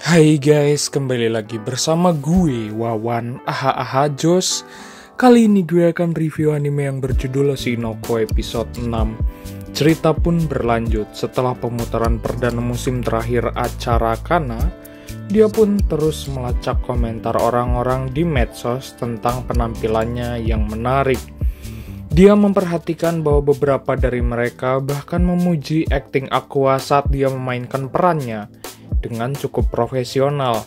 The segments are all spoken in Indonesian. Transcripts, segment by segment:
Hai guys, kembali lagi bersama gue, Wawan Aha Jos. Kali ini gue akan review anime yang berjudul Oshinoko episode 6. Cerita pun berlanjut setelah pemutaran perdana musim terakhir acara Kana. Dia pun terus melacak komentar orang-orang di medsos tentang penampilannya yang menarik. Dia memperhatikan bahwa beberapa dari mereka bahkan memuji akting Aqua saat dia memainkan perannya dengan cukup profesional.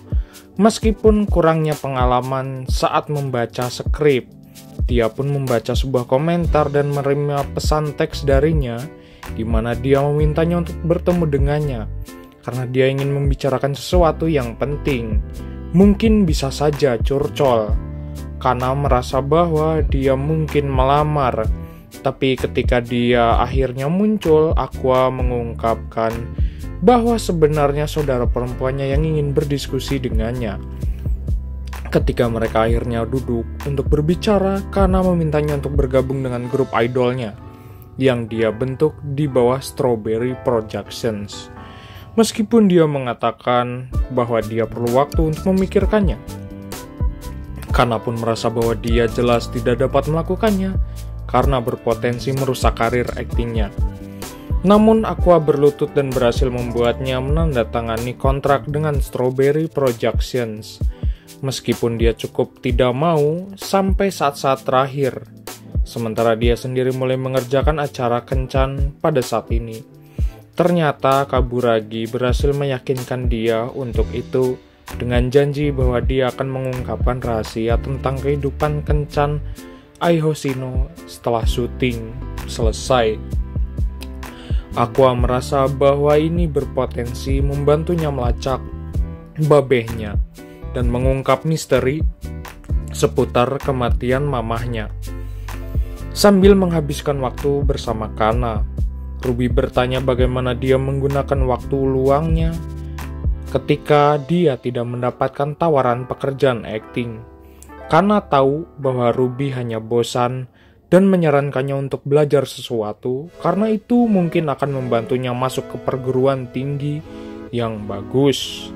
Meskipun kurangnya pengalaman saat membaca skrip, dia pun membaca sebuah komentar dan menerima pesan teks darinya di mana dia memintanya untuk bertemu dengannya karena dia ingin membicarakan sesuatu yang penting. Mungkin bisa saja curcol, karena merasa bahwa dia mungkin melamar. Tapi ketika dia akhirnya muncul, Aqua mengungkapkan bahwa sebenarnya saudara perempuannya yang ingin berdiskusi dengannya. Ketika mereka akhirnya duduk untuk berbicara, Kana memintanya untuk bergabung dengan grup idolnya yang dia bentuk di bawah Strawberry Projections. Meskipun dia mengatakan bahwa dia perlu waktu untuk memikirkannya, Kana pun merasa bahwa dia jelas tidak dapat melakukannya karena berpotensi merusak karir aktingnya. Namun Aqua berlutut dan berhasil membuatnya menandatangani kontrak dengan Strawberry Projections. Meskipun dia cukup tidak mau sampai saat-saat terakhir. Sementara dia sendiri mulai mengerjakan acara kencan pada saat ini. Ternyata Kaburagi berhasil meyakinkan dia untuk itu dengan janji bahwa dia akan mengungkapkan rahasia tentang kehidupan kencan Ai Hoshino setelah syuting selesai. Aqua merasa bahwa ini berpotensi membantunya melacak babehnya dan mengungkap misteri seputar kematian mamahnya. Sambil menghabiskan waktu bersama Kana, Ruby bertanya bagaimana dia menggunakan waktu luangnya ketika dia tidak mendapatkan tawaran pekerjaan akting. Kana tahu bahwa Ruby hanya bosan dan menyarankannya untuk belajar sesuatu karena itu mungkin akan membantunya masuk ke perguruan tinggi yang bagus.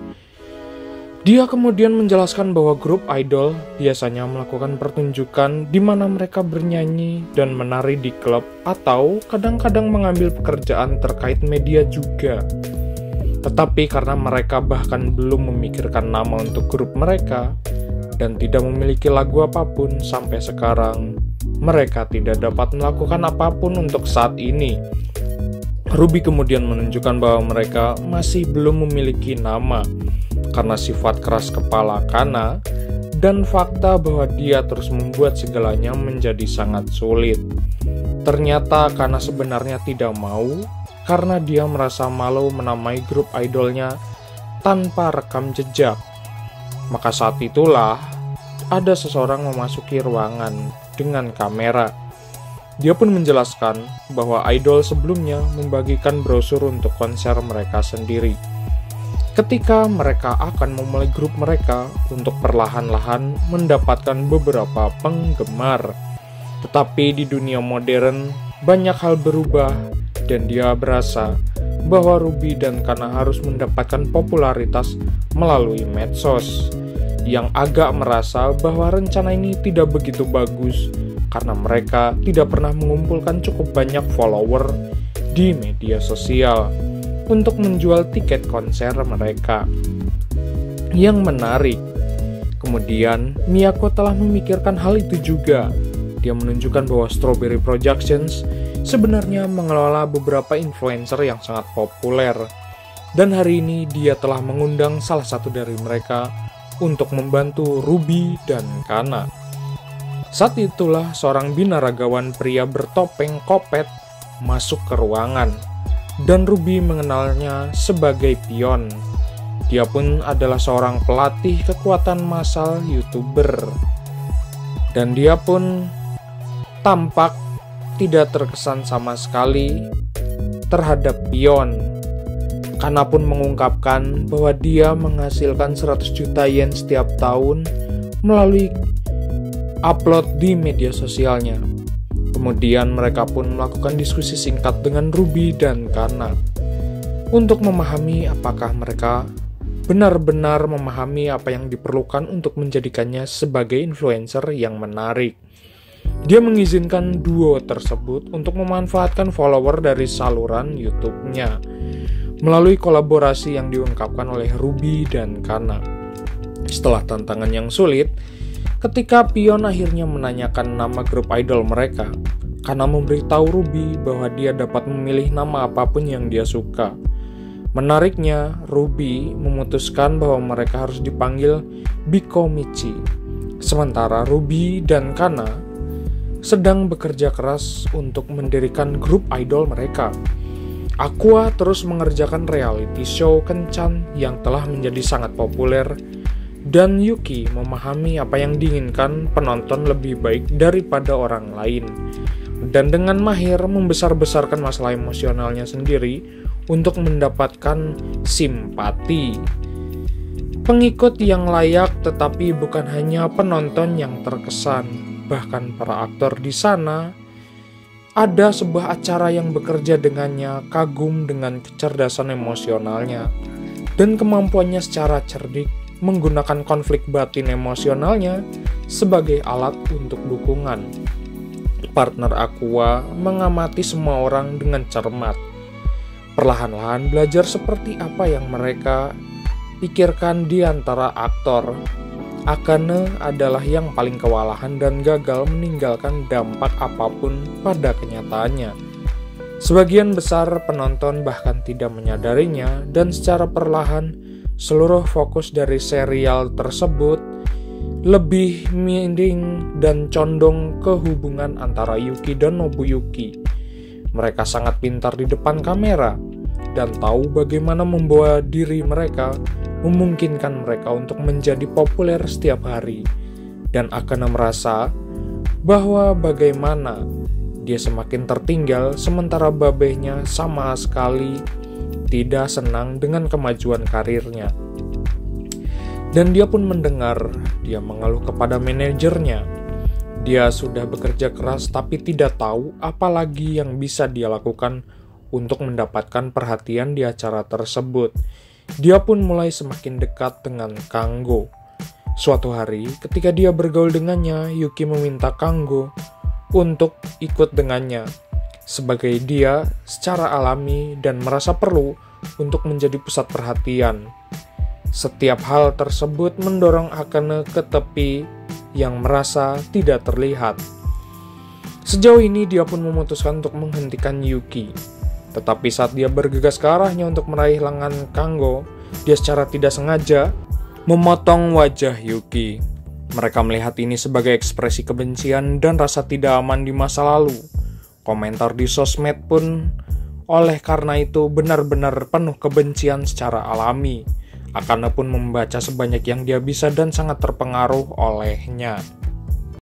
Dia kemudian menjelaskan bahwa grup idol biasanya melakukan pertunjukan di mana mereka bernyanyi dan menari di klub atau kadang-kadang mengambil pekerjaan terkait media juga. Tetapi karena mereka bahkan belum memikirkan nama untuk grup mereka dan tidak memiliki lagu apapun sampai sekarang, mereka tidak dapat melakukan apapun untuk saat ini. Ruby kemudian menunjukkan bahwa mereka masih belum memiliki nama karena sifat keras kepala Kana dan fakta bahwa dia terus membuat segalanya menjadi sangat sulit. Ternyata Kana sebenarnya tidak mau karena dia merasa malu menamai grup idolnya tanpa rekam jejak. Maka saat itulah ada seseorang memasuki ruangan dengan kamera. Dia pun menjelaskan bahwa idol sebelumnya membagikan brosur untuk konser mereka sendiri. Ketika mereka akan memulai grup mereka untuk perlahan-lahan mendapatkan beberapa penggemar. Tetapi di dunia modern banyak hal berubah dan dia berasa bahwa Ruby dan Kana harus mendapatkan popularitas melalui medsos. Yang agak merasa bahwa rencana ini tidak begitu bagus karena mereka tidak pernah mengumpulkan cukup banyak follower di media sosial untuk menjual tiket konser mereka. Yang menarik, kemudian Miyako telah memikirkan hal itu juga. Dia menunjukkan bahwa Strawberry Projections sebenarnya mengelola beberapa influencer yang sangat populer. Dan hari ini dia telah mengundang salah satu dari mereka untuk membantu Ruby dan Kana. Saat itulah seorang binaragawan pria bertopeng kopet masuk ke ruangan, dan Ruby mengenalnya sebagai Pion. Dia pun adalah seorang pelatih kekuatan massal YouTuber. Dan dia pun tampak tidak terkesan sama sekali terhadap Pion. Kana pun mengungkapkan bahwa dia menghasilkan 100 juta yen setiap tahun melalui upload di media sosialnya. Kemudian mereka pun melakukan diskusi singkat dengan Ruby dan Kana untuk memahami apakah mereka benar-benar memahami apa yang diperlukan untuk menjadikannya sebagai influencer yang menarik. Dia mengizinkan duo tersebut untuk memanfaatkan follower dari saluran YouTube-nya melalui kolaborasi yang diungkapkan oleh Ruby dan Kana. Setelah tantangan yang sulit, ketika Pion akhirnya menanyakan nama grup idol mereka, Kana memberitahu Ruby bahwa dia dapat memilih nama apapun yang dia suka. Menariknya, Ruby memutuskan bahwa mereka harus dipanggil Bikomichi, sementara Ruby dan Kana sedang bekerja keras untuk mendirikan grup idol mereka. Aqua terus mengerjakan reality show kencan yang telah menjadi sangat populer, dan Yuki memahami apa yang diinginkan penonton lebih baik daripada orang lain, dan dengan mahir membesar-besarkan masalah emosionalnya sendiri untuk mendapatkan simpati. Pengikut yang layak, tetapi bukan hanya penonton yang terkesan, bahkan para aktor di sana. Ada sebuah acara yang bekerja dengannya kagum dengan kecerdasan emosionalnya dan kemampuannya secara cerdik menggunakan konflik batin emosionalnya sebagai alat untuk dukungan. Partner Aqua mengamati semua orang dengan cermat, perlahan-lahan belajar seperti apa yang mereka pikirkan di antara aktor. Akane adalah yang paling kewalahan dan gagal meninggalkan dampak apapun pada kenyataannya. Sebagian besar penonton bahkan tidak menyadarinya, dan secara perlahan seluruh fokus dari serial tersebut lebih miring dan condong ke hubungan antara Yuki dan Nobuyuki. Mereka sangat pintar di depan kamera dan tahu bagaimana membawa diri mereka memungkinkan mereka untuk menjadi populer setiap hari, dan Akane merasa bahwa bagaimana dia semakin tertinggal sementara babehnya sama sekali tidak senang dengan kemajuan karirnya. Dan dia pun mendengar dia mengeluh kepada manajernya. Dia sudah bekerja keras tapi tidak tahu apa lagi yang bisa dia lakukan untuk mendapatkan perhatian di acara tersebut. Dia pun mulai semakin dekat dengan Kanggo. Suatu hari, ketika dia bergaul dengannya, Yuki meminta Kanggo untuk ikut dengannya, sebagai dia secara alami dan merasa perlu untuk menjadi pusat perhatian. Setiap hal tersebut mendorong Akane ke tepi yang merasa tidak terlihat. Sejauh ini dia pun memutuskan untuk menghentikan Yuki. Tetapi saat dia bergegas ke arahnya untuk meraih lengan Kanggo, dia secara tidak sengaja memotong wajah Yuki. Mereka melihat ini sebagai ekspresi kebencian dan rasa tidak aman di masa lalu. Komentar di sosmed pun oleh karena itu benar-benar penuh kebencian secara alami. Akane pun membaca sebanyak yang dia bisa dan sangat terpengaruh olehnya.